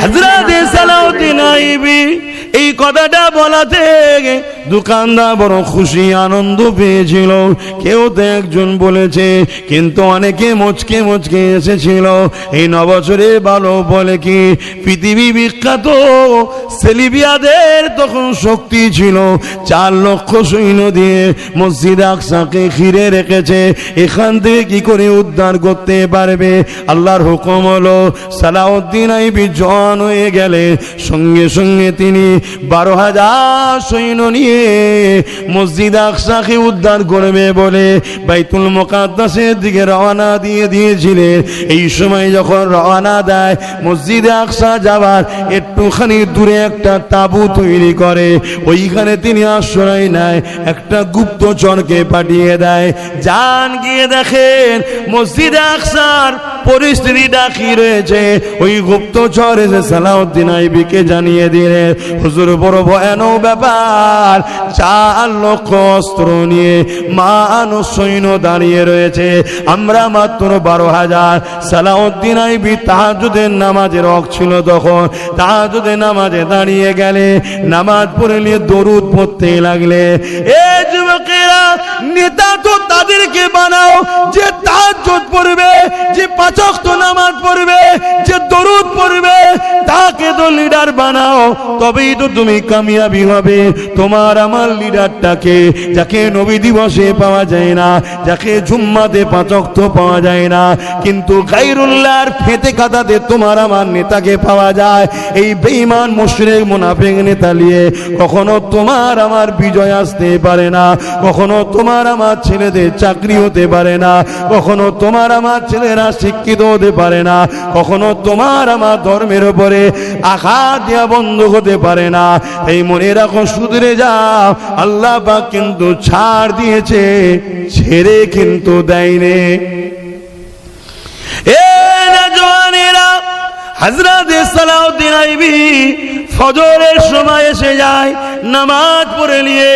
হযরত সালাউদ্দিন আইয়ুবী এই কথাটা বলাতে দোকানদার বড় খুশি আনন্দ পেয়েছিল। কেউ তো একজন বলেছে, কিন্তু অনেকে মুচকে মুচকে এসেছিল। এই নবছরে ভালো বলে কি পৃথিবী বিখ্যাত সেলিবিয়াদের তখন শক্তি ছিল, 4 লক্ষ সৈন্য দিয়ে মসজিদ আকসাকে ঘিরে রেখেছে। এখান থেকে কি করে উদ্ধার করতে পারবে? আল্লাহর হুকুম হলো সালাউদ্দিন আইয়ুবী জওয়ান হয়ে গেলে সঙ্গে সঙ্গে তিনি 12,000 সৈন্য নিয়ে মসজিদ আকসাকে উদ্ধার করবে বলে বাইতুল মুকাদ্দাসের দিকে রওনা দিয়ে দিয়েছিলেন। এই সময় যখন রওনা দেয় মসজিদ আকসা যাবার একটুখানি দূরে একটা তাঁবু তৈরি করে, ওইখানে তিনি আশ্রয় নেয়, একটা গুপ্তচরকে পাঠিয়ে দেয়। যান গিয়ে দেখেন মসজিদ আকসার পরিস্থিতিটা কি রয়েছে। ওই গুপ্তচর এসে সালাউদ্দিন আইয়ুবীকে জানিয়ে দিলেন, হুজুর বড় ভয়ানক ব্যাপার, 4 লক্ষ অস্ত্র নিয়ে মানুষ সৈন্য দাঁড়িয়ে রয়েছে, আমরা মাত্র 12,000। সালাউদ্দিন আইয়ুবী তাহাজ্জুদের নামাজের ওয়াক্ত ছিল তখন, তাহাজ্জুদের নামাজে দাঁড়িয়ে গেলে নামাজ পড়ে নিয়ে দরুদ পড়তে লাগলে। এ যুবকেরা, নেতা তো তাদেরকে বানাও যে তাহাজ্জুদ পড়বে, যে 5 ওয়াক্ত নামাজ পড়বে, যে দরুদ পড়বে, তাকে তো লিডার বানাও, তবেই তো তুমি কামিয়াবি হবে। তোমার আমার লিডারটাকে, যাকে নবী দিবসে পাওয়া যায় না, যাকে জুম্মাতে 5 ওয়াক্ত পাওয়া যায় না, কিন্তু গায়রুল্লাহর ফেতে কাটাতে তোমার আমার নেতাকে পাওয়া যায়। এই বেঈমান মুশরিক মুনাফিক নেতা নিয়ে কখনো তোমার আমার বিজয় আসতে পারে না, কখনো তোমার আমার ছেলেদের চাকরি হতে পারে না, কখনো তোমার আমার ছেলেরা শিক্ষিত হতে পারে না, কখনো তোমার আমার ধর্মের উপরে আঘাত দেওয়া বন্ধ হতে পারে না। এই মনে রাখো, শুধরে যাও, আল্লাহ পাক কিন্তু ছাড় দিয়েছে, ছেড়ে কিন্তু দেয়নি। এ নওজওয়ানেরা, হযরত সালাউদ্দিন আইয়ুবী ফজরের সময় এসে যায়, নামাজ পড়ে নিয়ে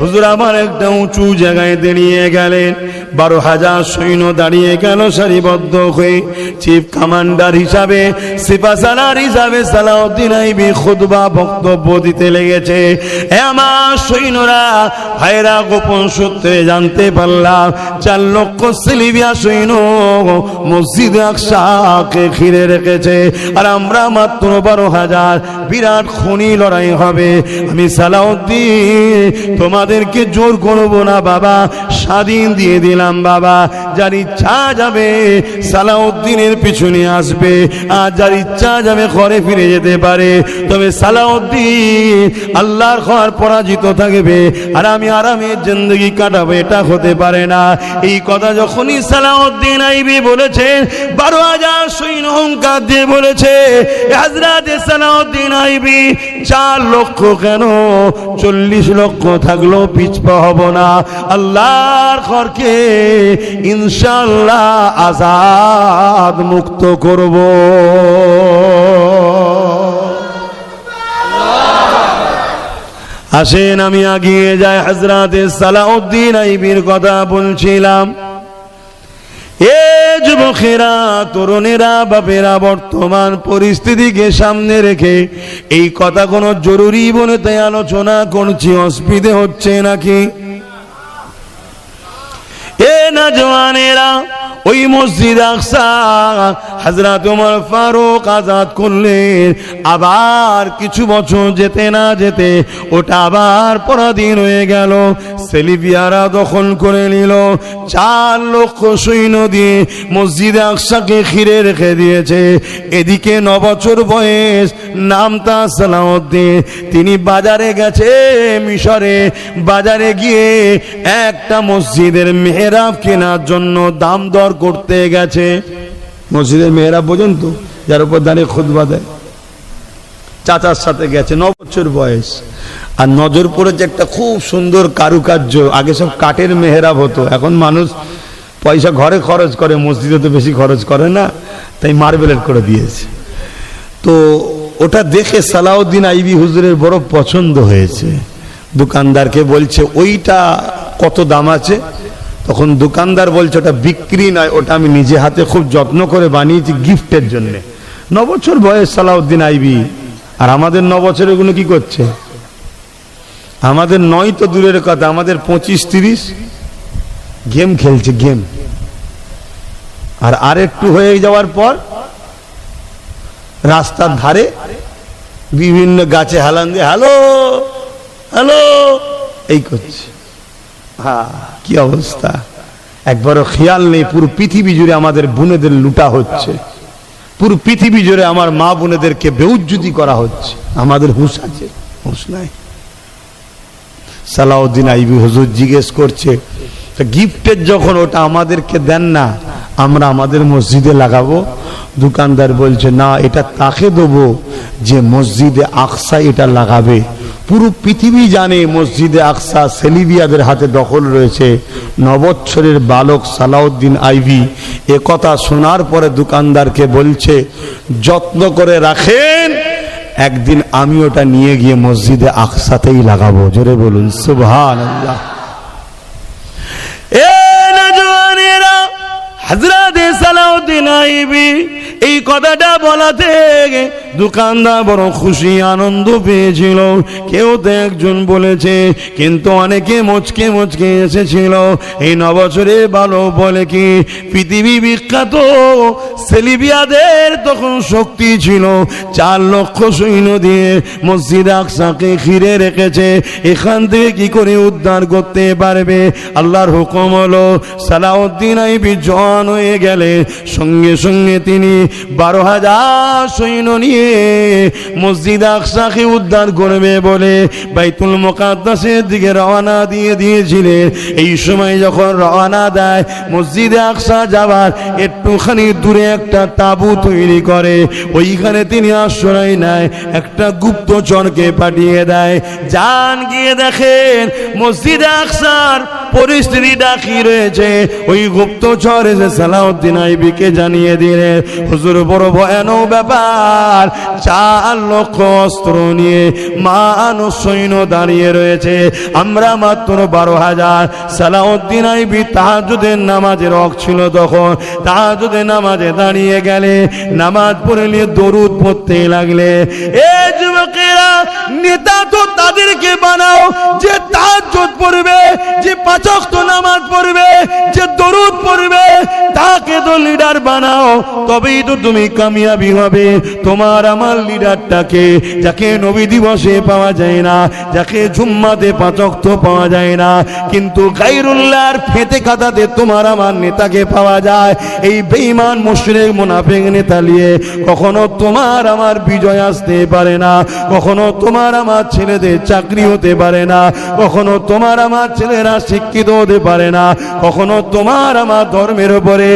হুজুর আমার একটা উঁচু জায়গায় দাঁড়িয়ে গেলেন। 12,000 সৈন্য দাঁড়িয়ে গেল সারিবদ্ধ হয়ে। চিফ কমান্ডার হিসাবে, সিপাহসালার হিসাবে সালাউদ্দিন আইয়ুবী খুতবা বক্তব্য দিতে লেগেছে। আমার সৈন্যরা, ভাইরা, গোপন সূত্রে জানতে পারলাম 4 লক্ষ সেলিবিয়া সৈন্য মসজিদ আকসাকে ঘিরে রেখেছে, আর আমরা মাত্র 12,000। বিরাট খুনি লড়াই হবে। আমি সালাউদ্দিন তোমাদেরকে জোর করবো না বাবা, স্বাধীন দিয়ে দিলাম বাবা। যার ইচ্ছা যাবে সালাউদ্দিনের পিছনে আসবে, আর যার ইচ্ছা যাবে ঘরে ফিরে যেতে পারে। তবে সালাউদ্দিন আল্লাহর ঘর পরাজিত থাকবে, আর আমি আরামের জিন্দেগি কাটাবো, এটা হতে পারে না। এই কথা যখনই সালাউদ্দিন আইয়ুবী বলেছেন, 12,000 সৈন্য হুঙ্কার দিয়ে বলেছে, হযরত সালাউদ্দিন আইয়ুবী 4 লক্ষ কেন 40 লক্ষ থাকলেও পিছপা হব না। আল্লাহর ঘরকে ইনশাআল্লাহ আজাদ মুক্ত করব। আসেন আমি এগিয়ে যাই। হযরত সালাউদ্দিন আইয়ুবীর কথা বলছিলাম। এ যুবকেরা, তরুণেরা, বাপেরা, বর্তমান পরিস্থিতিকে সামনে রেখে এই কথা কোনো জরুরি বলে তাই আলোচনা করছি, অসুবিধে হচ্ছে নাকি? এ নওজওয়ানেরা, ওই মসজিদ আকসা হযরত ওমর ফারুক আজাদ করলেন। আবার কিছু বছর যেতে না যেতে ওটা আবার পরাধীন হয়ে গেল। সেলিবিয়ারা দখল করে নিল। 4 লক্ষ সৈন্য দিয়ে মসজিদ আকসাকে ঘিরে রেখে দিয়েছে। এদিকে 9 বছর বয়স, নাম তার সালাউদ্দিন। তিনি বাজারে গেছে, মিশরে বাজারে গিয়ে একটা মসজিদের মেহরাব কেনার জন্য দাম দর করতে গেছে। মসজিদের মেহরাব পর্যন্ত যার উপর দাঁড়িয়ে খুতবা দেয়, চাচার সাথে গেছে, 9 বছর বয়স। আর নজর পড়েছে একটা খুব সুন্দর কারুকার্য। আগে সব কাঠের মেহরাব হতো, এখন মানুষ পয়সা ঘরে খরচ করে, মসজিদে তো বেশি খরচ করে না, তাই মার্বেলের করে দিয়েছে। তো ওটা দেখে সালাউদ্দিন আইয়ুবী হুজুরের বড় পছন্দ হয়েছে। দোকানদারকে বলছে, ওইটা কত দাম আছে? তখন দোকানদার বলছে ওটা বিক্রি নয়, ওটা আমি নিজে হাতে খুব যত্ন করে বানিয়েছি গিফটের জন্য। 9 বছর বয়স সালাউদ্দিন আইবি, আর আমাদের 9 বছরের গুলো কি করছে? আমাদের 9 তো দূরের কথা, আমাদের 25-30 গেম খেলছে, গেম। আর একটু হয়ে যাওয়ার পর রাস্তার ধারে বিভিন্ন গাছে হালান দিয়ে হ্যালো হ্যালো এই করছে। হ্যাঁ, কি অবস্থা! একবারও খেয়াল নেই পুরো পৃথিবী জুড়ে আমাদের বোনেদের লুটা হচ্ছে, পুরো পৃথিবী জুড়ে আমার মা বোনেদেরকে বেউজ্জতি করা হচ্ছে। আমাদের হুঁশ আছে? হুঁশ নাই। সালাউদ্দিন আইবি হুজুর জিজ্ঞেস করছে, গিফটের যখন ওটা আমাদেরকে দেন না, আমরা আমাদের মসজিদে লাগাবো? দোকানদার বলছে না, এটা তাকে দেবো যে মসজিদে আকসা এটা লাগাবে। পুরো পৃথিবী জানে মসজিদে আকসা সেলিবিয়াদের হাতে দখল রয়েছে। 9 বছরের বালক সালাউদ্দিন আইবি এ কথা শোনার পরে দোকানদারকে বলছে, যত্ন করে রাখেন, একদিন আমি ওটা নিয়ে গিয়ে মসজিদে আকসাতেই লাগাবো। জোরে বলুন সুবহানাল্লাহ। এ নওজওয়ানেরা, হযরত সালাউদ্দিন আইবি এই কথাটা বলাতে দোকানদার বড় খুশি আনন্দ পেয়েছিল। কেউ তো একজন বলেছে, কিন্তু অনেকে মুচকে মুচকে এসেছিল। এই 9 বছরে ভালো বলে কি পৃথিবী বিখ্যাত সেলিবিয়াদের তখন শক্তি ছিল, 4 লক্ষ সৈন্য দিয়ে মসজিদ আকসাকে ঘিরে রেখেছে। এখান থেকে কি করে উদ্ধার করতে পারবে? আল্লাহর হুকুম হলো সালাউদ্দিন আইবি জওয়ান হয়ে গেলে সঙ্গে সঙ্গে তিনি 12,000 সৈন্য নিয়ে মসজিদ আকসাকে উদ্ধার করবে বলে বাইতুল মুকাদ্দাসের দিকে রওনা দিয়ে দিয়েছিলেন। এই সময় যখন রওনা দেয় মসজিদে আকসা যাবার একটুখানি দূরে একটা তাঁবু তৈরি করে, ওইখানে তিনি আশ্রয় নেয়। একটা গুপ্তচরকে পাঠিয়ে দেয়, যান গিয়ে দেখেন মসজিদে আকসার পরিস্থিতিটা কি রয়েছে। ওই গুপ্তচর এসে সালাউদ্দিন আইবিকে জানিয়ে দিলেন, হুজুর বড় ভয়ানক ব্যাপার, 4 লক্ষ অস্ত্র নিয়ে মানুষ সৈন্য দাঁড়িয়ে রয়েছে, আমরা মাত্র 12,000। সালাউদ্দিন আইবি তাহাজ্জুদের নামাজের ওয়াক্ত ছিল তখন, তাহাজ্জুদের নামাজে দাঁড়িয়ে গেলে, নামাজ পড়ে নিয়ে দরুদ পড়তে লাগলে। এ যুবকেরা, নেতা তো তাদেরকে বানাও যে তাহাজ্জুদ পড়বে, যে 5 ওয়াক্ত নামাজ পড়বে, যে দরুদ পড়বে, তাকে তো লিডার বানাও, তবেই তো তুমি কামিয়াবি হবে। তোমার আমার লিডারটাকে, যাকে নবী দিবসে পাওয়া যায় না, যাকে জুম্মাতে 5 ওয়াক্ত পাওয়া যায় না, কিন্তু গায়রুল্লাহর ফেতে কাটাতে তোমার আমার নেতাকে পাওয়া যায়। এই বেঈমান মুশরিক মুনাফিক নেতা নিয়ে কখনো তোমার আমার বিজয় আসতে পারে না, কখনো তোমার আমার ছেলেদের চাকরি হতে পারে না, কখনো তোমার আমার ছেলেরা শিক্ষিত হতে পারে না, কখনো তোমার আমার ধর্মের উপরে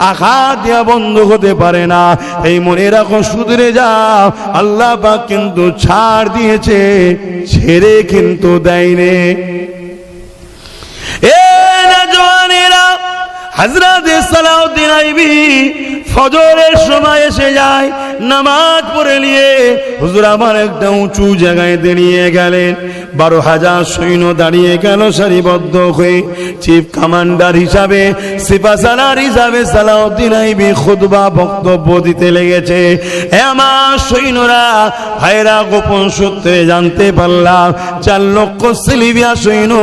আঘাত দেওয়া বন্ধ হতে পারে না। এই মনে রাখো, শুধরে যাও, আল্লাহ পাক কিন্তু ছাড় দিয়েছে, ছেড়ে কিন্তু দেয়নি। এ নওজওয়ানেরা, হযরত সালাউদ্দিন আইবি ফজরের সময় এসে যায়, নামাজ পড়ে নিয়ে হুজুর আমার একটা উঁচু জায়গায় দাঁড়িয়ে গেলেন। 12,000 সৈন্য দাঁড়িয়ে গেল সারিবদ্ধ হয়ে। চিফ কমান্ডার হিসাবে, সিপাহসালার হিসাবে সালাউদ্দিন আইবি খুতবা বক্তব্য দিতে লেগেছে। হে আমার সৈন্যরা, ভাইরা, গোপন সূত্রে জানতে পারলাম 4 লক্ষ সেলিবিয়া সৈন্য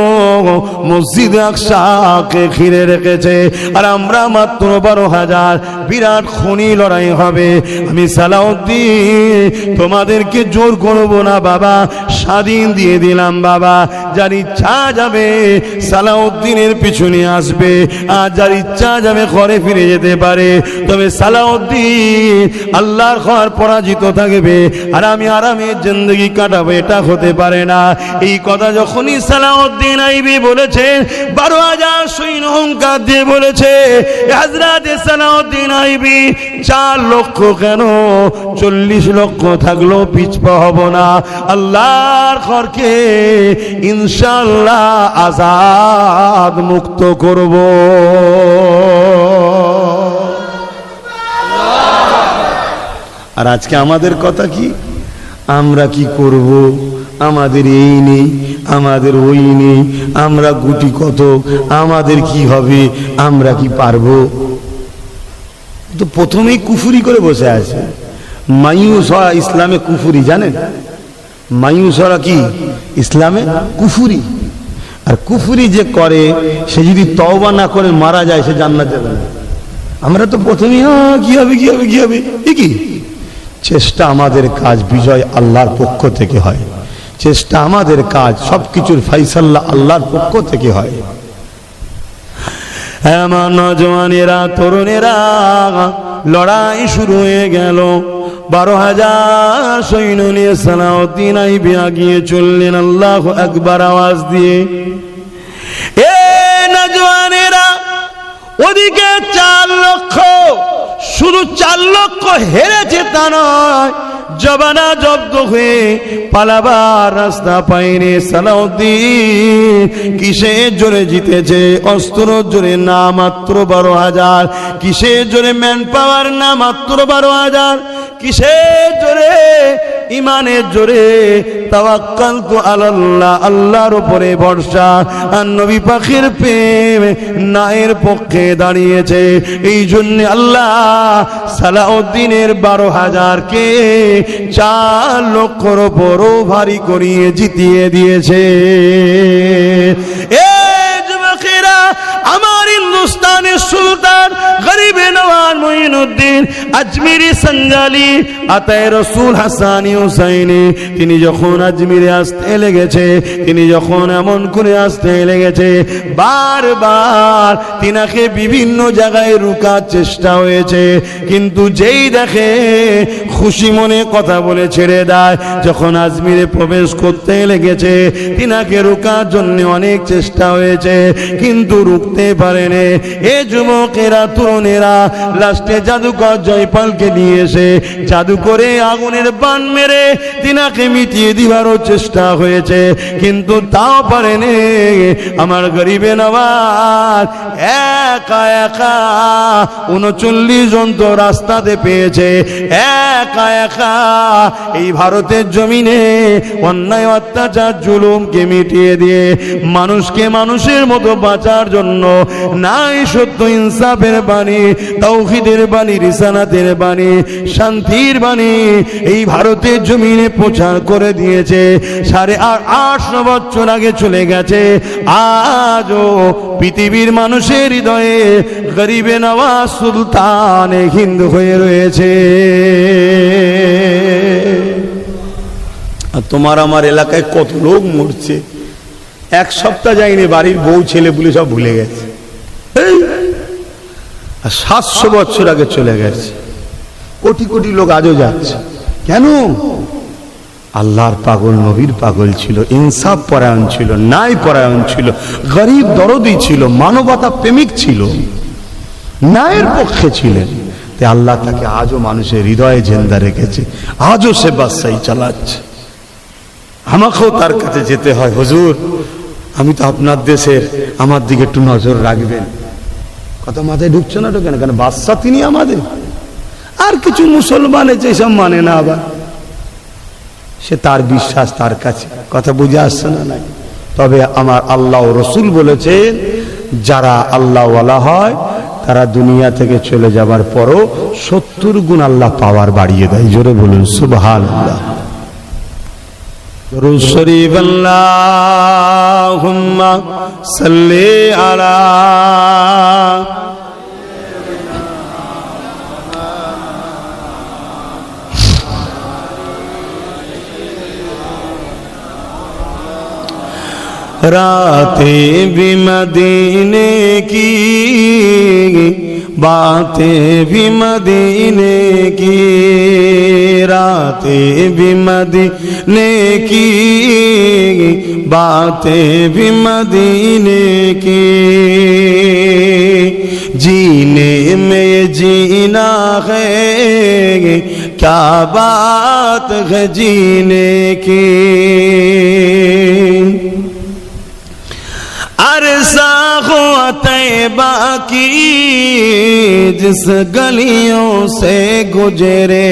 মসজিদ আকসাকে ঘিরে রেখেছে, আর আমরা মাত্র 12,000। বিরাট খুনি লড়াই হবে। আমি সালাউদ্দিন তোমাদেরকে জোর করব না বাবা, স্বাধীন দিয়ে দিলাম বাবা। যার ইচ্ছা যাবে সালাউদ্দিনের পিছনে আসবে, আর যার ইচ্ছা যাবে ঘরে ফিরে যেতে পারে। তবে সালাউদ্দিন আল্লাহর ঘর পরাজিত থাকবে, আর আমি আরামে জিন্দেগি কাটাবো, এটা হতে পারে না। এই কথা যখনই সালাউদ্দিন আইবি বলেছেন, 12,000 সৈন্য হুঙ্কার দিয়ে বলেছে, হযরত সালাউদ্দিন আইবি 4 লক্ষ কেন 40 লক্ষ থাকলেও পিছপা হব না। আল্লাহর ঘরকে ইনশাআল্লাহ আজাদ মুক্ত করব। আর আজকে আমাদের কথা কি? আমরা কি করব? আমাদের এই নেই, আমাদের ওই নেই, আমরা গুটি কত, আমাদের কি হবে, আমরা কি পারবো? তো প্রথমেই কুফুরি করে বসে আছে। মায়ুস হওয়া ইসলামে কুফুরি, জানেন? মায়ুস হওয়া কি ইসলামে কুফুরি। আর কুফুরি যে করে সে যদি তওবা না করে মারা যায় সে জান্নাত যাবে না। আমরা তো প্রথমেই কি হবে কি হবে কি হবে, কি চেষ্টা আমাদের কাজ, বিজয় আল্লাহর পক্ষ থেকে হয়। চেষ্টা আমাদের কাজ, সবকিছুর ফাইসাল্লা আল্লাহর পক্ষ থেকে হয়। আমার নওজওয়ানেরা, তরুণেরা, লড়াই শুরু হয়ে গেল। 12,000 সৈন্য নিয়ে সালাউদ্দিন আইবি আগিয়ে চললেন আল্লাহু আকবার আওয়াজ দিয়ে। এ নওজওয়ানেরা, ওদিকে 4 লক্ষ, শুধু 4 লক্ষ হেরেছে তা নয়, জবানা জব্দ হয়ে পালাবার রাস্তা পায়নি। সালাউদ্দিন কিসের জোরে জিতেছে? অস্ত্র জোরে না, মাত্র 12,000। কিসের জোরে? ম্যান পাওয়ার না, মাত্র 12,000। কিসের জোরে? ইমানের জোরে। তাওয়াক্কালতু আলাল্লাহ, আল্লাহর উপরে ভরসা। আর নবী পাখির প্রেম নায়ের পক্ষে দাঁড়িয়েছে। এই জন্য আল্লাহ সালাউদ্দিনের 12,000-কে 4 লক্ষর উপরও ভারী করিয়ে জিতিয়ে দিয়েছে। এ যুবকেরা, আমার হিন্দুস্তানের সুলতান গরিবে নওয়াজ মুঈনুদ্দিন আজমিরি সঞ্জালি আতায়ে রসুল হাসানি হুসাইনি, তিনি যখন আজমিরে আসতে লেগেছে, তিনি যখন এমন করে আসতে লেগেছে, বারবার তিনাকে বিভিন্ন জায়গায় রুকার চেষ্টা হয়েছে, কিন্তু যেই দেখে খুশি মনে কথা বলে ছেড়ে দেয়। যখন আজমিরে প্রবেশ করতে লেগেছে, তিনাকে রুকার জন্য অনেক চেষ্টা হয়েছে, কিন্তু রুখতে পারেনি। এ যুবকেরা, তরুণেরা, লাস্টে জাদুকর জয়পালকে নিয়ে এসে জাদু করে আগুনের বান মেরে তিনাকে মিটিয়ে দিবারও চেষ্টা হয়েছে, কিন্তু তাও পারেনি। আমার গরিবে নওয়াজ একা একা 39 জন তো রাস্তাতে পেয়েছে, একা একা এই ভারতের জমিনে অন্যায় অত্যাচার জুলুমকে মিটিয়ে দিয়ে মানুষকে মানুষের মতো বাঁচার জন্য নাই সত্য ইনসাফের বাণী, তাওহীদের বাণী, রিসালাতের বাণী, শান্তির বাণী এই ভারতের জমিনে প্রচার করে দিয়েছে। 850 বছর আগে চলে গেছে, আজও পৃথিবীর মানুষের হৃদয়ে গরিবে নওয়াজ সুলতান হিন্দ হয়ে রয়েছে। আর তোমার আমার এলাকায় কত লোক মরছে, 1 সপ্তাহ যায়নি, বাড়ির বউ ছেলে বলে সব ভুলে গেছে। আর 700 বছর আগে চলে গেছে, কোটি কোটি লোক আজও যাচ্ছে। কেন? আল্লাহর পাগল, নবীর পাগল ছিল, ইনসাফ পরায়ণ ছিল, ন্যায় পরায়ণ ছিল, গরিব দরদি ছিল, মানবতা প্রেমিক ছিল, ন্যায়ের পক্ষে ছিলেন। তাই আল্লাহ তাকে আজও মানুষের হৃদয়ে জিন্দা রেখেছে, আজও সে বাদশাহী চালাচ্ছে। আমাকেও তার কাছে যেতে হয়, হুজুর আমি তো আপনার দেশের, আমার দিকে একটু নজর রাখবেন। কথা মাথায় ঢুকছে না, ঢুকে না কেন? বাদশা তিনি আমাদের। আর কিছু মুসলমান আছে সব মানে না, আবার সে তার বিশ্বাস তার কাছে। কথা বুঝে আসছে না? নাই। তবে আমার আল্লাহ রসুল বলেছেন, যারা আল্লাহওয়ালা হয় তারা দুনিয়া থেকে চলে যাবার পরও 70 গুণ আল্লাহ পাওয়ার বাড়িয়ে দেয়। জোরে বলুন সুবহানাল্লাহ। দরুদ শরীফ আল্লাহুম্মা সাল্লি আলা रातें भी मदीने की, बातें भी मदीने की, रातें भी मदीने की, बातें भी मदीने की, जीने में जीना है, क्या बात है जीने की। अरसा हुआ तैबा की जिस गलियों से गुजरे,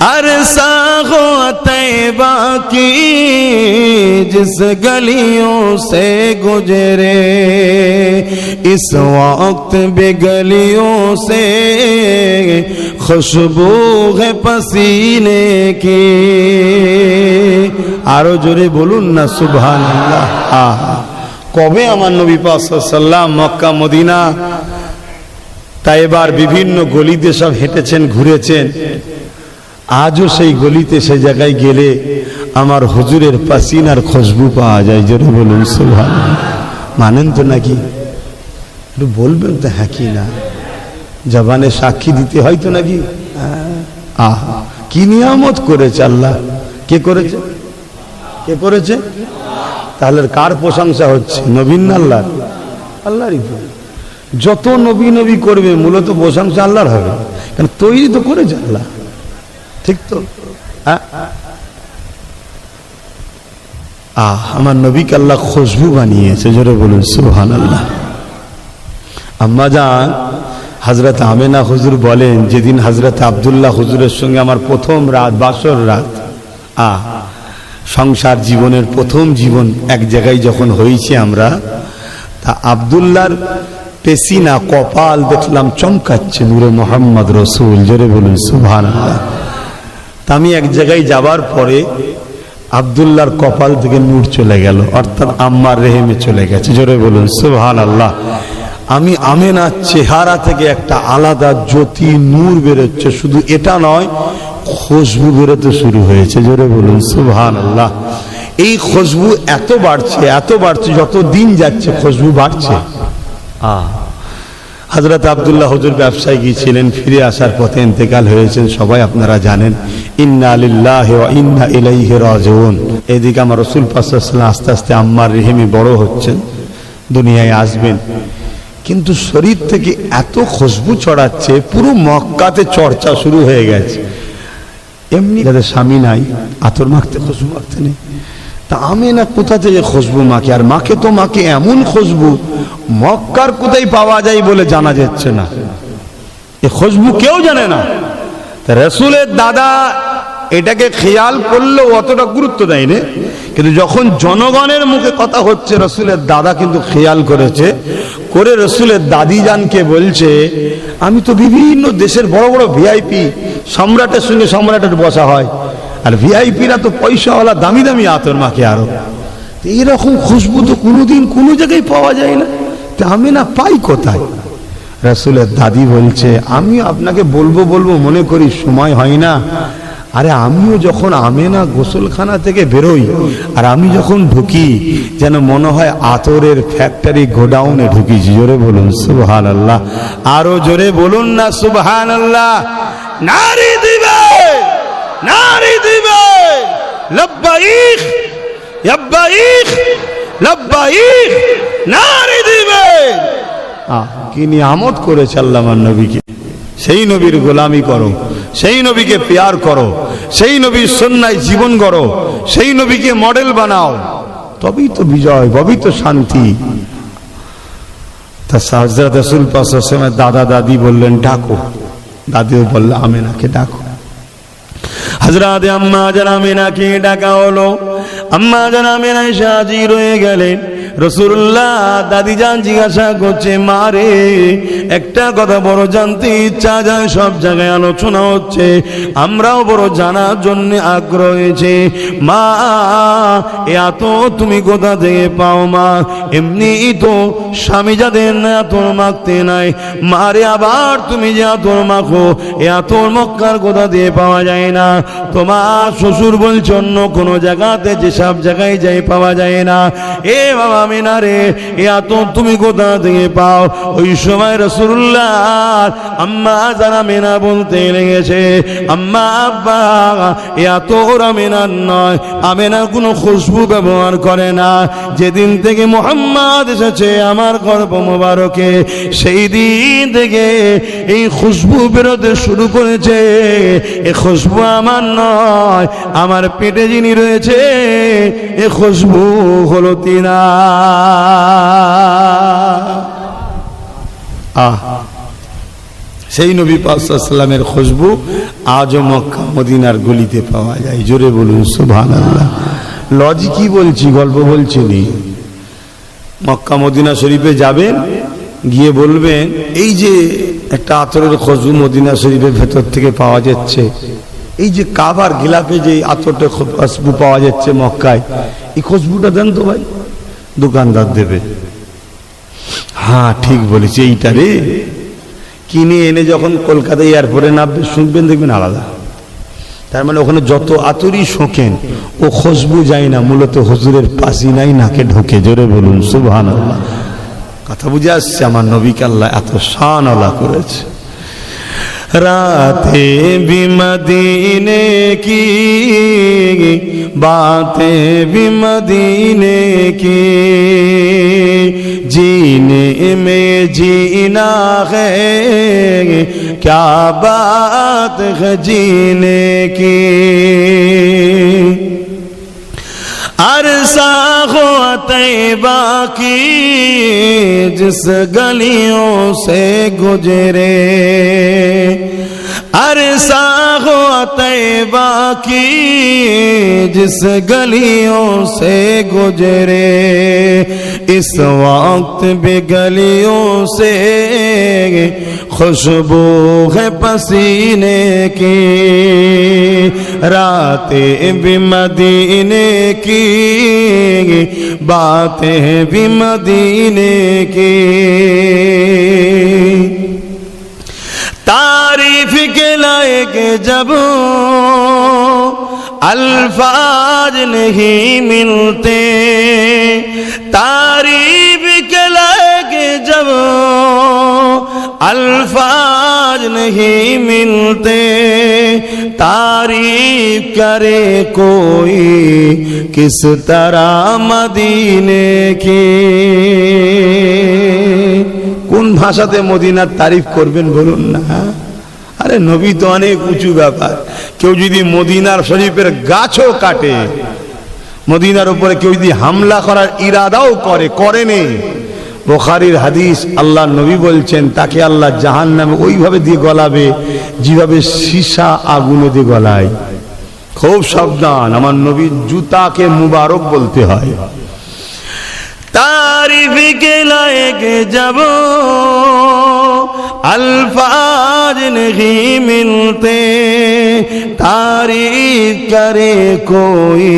अरसा हो तैबा की जिस गलियों से गुजरे इस वक्त बेगलियों से खुशबू है पसीने की। आरो जोरे बोलून ना सुबहानाल्लाह। कबे आमार नबी पाक साल्लाल्लाहु आलैहि वसल्लम मक्का मदिना তাইবার বিভিন্ন গলিতে সব হেঁটেছেন, ঘুরেছেন। আজও সেই গলিতে সেই জায়গায় গেলে আমার হুজুরের পাসিনার খুশবু পাওয়া যায়। জোরে বলুন সুবহানাল্লাহ। মানেন তো নাকি? একটু বলবেন তো হ্যাঁ কি না? জবানে সাক্ষী দিতে হয় তো নাকি? আহা কি নিয়ামত করেছে আল্লাহ। কে করেছে? কে করেছে? তাহলে কার প্রশংসা হচ্ছে? নবীন না আল্লাহর? আল্লাহরই। যত নবী নবী করবে মূলত প্রশংসা আল্লাহর হবে, কারণ তৈরি তো করেছে আল্লাহ। ঠিক তো? আমার নবীকে আল্লাহ খুশবু বানিয়েছে। জোরে বলুন সুবহানাল্লাহ। আম্মা জান হযরত আমেনা হুজুর বলেন, যেদিন হযরত আব্দুল্লাহ হুজুরের সঙ্গে আমার প্রথম রাত, বাসর রাত, সংসার জীবনের প্রথম জীবন এক জায়গায় যখন হয়েছে আমরা, তা আব্দুল্লাহর পেসিনা কপাল দেখলাম চমকাচ্ছে নূরে মোহাম্মদ রসুল। জোরে বলুন সুবহানাল্লাহ। তা আমি এক জায়গায় যাবার পরে আব্দুল্লাহর কপাল থেকে নূর চলে গেল, অর্থাৎ আম্মার রেহেমে চলে গেছে। জোরে বলুন সুবহানাল্লাহ। আমি আমেনার চেহারা থেকে একটা আলাদা জ্যোতি নূর বেরোচ্ছে। শুধু এটা নয়, খুশবু বেরোতে শুরু হয়েছে। জোরে বলুন সুবহানাল্লাহ। এই খুশবু এত বাড়ছে, এত বাড়ছে, যত দিন যাচ্ছে খুশবু বাড়ছে। হযরত আব্দুল্লাহ হুজুর ব্যবসায় গিয়েছিলেন, ফিরে আসার পথে ইন্তেকাল হয়েছেন, সবাই আপনারা জানেন। ইন্না লিল্লাহি ওয়া ইন্না ইলাইহি রাজিউন। এদিকে আমার রাসূল পাক সাল্লাল্লাহু আলাইহি ওয়াসাল্লাম আস্তে আস্তে আম্মার রেহেমে বড় হচ্ছেন, দুনিয়ায় আসবেন, কিন্তু শরীর থেকে এত খুশবু ছড়াচ্ছে, পুরো মক্কাতে চর্চা শুরু হয়ে গেছে। এমনি যাদের স্বামী নাই আতর মাখতে, খুশবু মাখতে নেই, তা আমেনা কোথা থেকে খুশবু মাখে? আর মাখে তো মাখে এমন খুশবু মক্কার কোথায় পাওয়া যায় বলে জানা যাচ্ছে না। এ খুশবু কেউ জানে না। তা রাসূলের দাদা এটাকে খেয়াল করলেও অতটা গুরুত্ব দেয়নি, কিন্তু যখন জনগণের মুখে কথা হচ্ছে রাসূলের দাদা কিন্তু খেয়াল করেছে, করে রাসূলের দাদি জানকে বলছে, আমি তো বিভিন্ন দেশের বড় বড় ভিআইপি, সম্রাটের সঙ্গে সম্রাটের বসা হয়, আর ভিআইপিরা তো পয়সাওয়ালা, দামি দামি আতর মাখে। আরো এইরকম খুশবু তো কোনোদিন কোনো জায়গায় পাওয়া যায় না, তা আমি না পাই কোথায়? রাসূলের দাদি বলছে, আমি আপনাকে বলবো বলবো মনে করি সময় হয় না। আরে আমিও যখন আমেনা গোসলখানা থেকে বেরোই আর আমি যখন ঢুকি, যেন মনে হয় আতরের ফ্যাক্টরি গোডাউনে ঢুকিছি। জোরে বলুন সুবহানাল্লাহ। আরো জোরে বলুন না সুবহানাল্লাহ। নারী দিবে, নারী দিবে, লব্বাইক লব্বাইক লব্বাইক, নারী দিবে। কি নিয়ামত করেছে আল্লাহ আমার নবীকে। সেই নবীর গোলামি করো, সেই নবীকে প্যার করো, সেই নবীর সুন্নায় জীবন গড়ো, সেই নবীকে মডেল বানাও, তবেই তো বিজয়, তবেই তো শান্তি। তা হযরত রাসূল পাক সাল্লাল্লাহু আলাইহি ওয়াসাল্লাম দাদা দাদি বললেন ডাকো, দাদিও বললেন আমেনাকে ডাকো। হযরত আম্মা জান আমেনাকে ডাকা হলো। আম্মা জান আমেনা এসে হাজির হয়ে গেলেন। রাসূলুল্লাহ দাদি জান জিজ্ঞাসা করছে, মা রে একটা কথা বড় জানতে ইচ্ছা যায়, সব জায়গায় আলোচনা হচ্ছে, আমরাও বড় জানার জন্য আগ্রহ হয়েছে। মা এত তুমি কোথা থেকে পাও? মা এমনি তো স্বামী যাদের না আতর মাখতে নাই, মারে আবার তুমি যে আতর মাখো, এ আতর মক্কার কোথা দিয়ে পাওয়া যায় না। তোমার শ্বশুর বলছে অন্য কোনো জায়গাতে, যেসব জায়গায় যাই পাওয়া যায় না। এ বাবা আমেনা রে, এ আতর তুমি কোথা থেকে পাও? ওই সময় রাসূলুল্লাহ আম্মা জান আমেনা বলতে লেগেছে, আম্মা আব্বা এ আতর আমেনার নয়, আমেনা কোনো খুশবু ব্যবহার করে না। যেদিন থেকে মুহাম্মদ এসেছে আমার গর্ভ মোবারকে, সেই দিন থেকে এই খুশবু বেরোতে শুরু করেছে। এ খুশবু আমার নয়, আমার পেটে যিনি রয়েছে এ খুশবু হলো তিনা। সেই নবী পাক সাল্লাল্লাহু আলাইহি ওয়াসাল্লামের খুশবু আজও মক্কা মদিনার গলিতে পাওয়া যায়। জোরে বলুন সুবহানাল্লাহ। লজি কি বলছি, গল্প বলছি নি। মক্কা মদিনা শরীফে যাবেন, গিয়ে বলবেন এই যে একটা আতরের খুশবু মদিনা শরীফের ভেতর থেকে পাওয়া যাচ্ছে, এই যে কাবার গিলাফে যে আতরটা খুশবু পাওয়া যাচ্ছে মক্কায়, এই খুশবুটা দেন তো ভাই। দোকানদার দেবে, হ্যাঁ ঠিক বলেছি এইটা রে। কিনে এনে যখন কলকাতা এয়ারপোর্টে নামবে শুনবেন, দেখবেন আলাদা। তার মানে ওখানে যত আতরই শোকেন ও খুশবু যায় না, মূলত হুজুরের পাসিনাই নাকে ঢোকে। জোরে বলুন সুবহানাল্লাহ। কথা বুঝে আসছে? আমার নবীকে আল্লাহ এত শান আল্লাহ করেছে। রাতে भी मदीने की बातें भी मदीने की, जीने में जीना है क्या बात है जीने की। अरसा हो तैबा की जिस गलियों से गुजरे, अरसा हो तैबा की जिस गलियों से गुजरे, इस वक्त भी गलियों से खुशबू है पसीने की। रातें भी मदीने की बातें भी मदीने की, तारीफ के लायक जब अल्फाज नहीं मिलते, तारीफ के लायक जब अल्फाज नहीं मिलते, तारीफ करे कोई किस तरह मदीने की। কোন ভাষাতে মদিনার তারিফ করবেন বলুন না। আরে নবী তো অনেক উঁচু ব্যাপার। কেউ যদি মদিনার শরীফের গাছও কাটে, মদিনার উপরে কেউ যদি হামলা করার ইরাদাও করেনি, বুখারীর হাদিস, আল্লাহ নবী বলছেন তাকে আল্লাহ জাহান্নামে ওইভাবে দিয়ে গলাবে যেভাবে সীসা আগুনে দিয়ে গলায়। খুব সাবধান, আমার নবীর জুতাকে মুবারক বলতে হয়। तारीफ के लायक जब अल्फाज नहीं मिलते, तारीफ करे कोई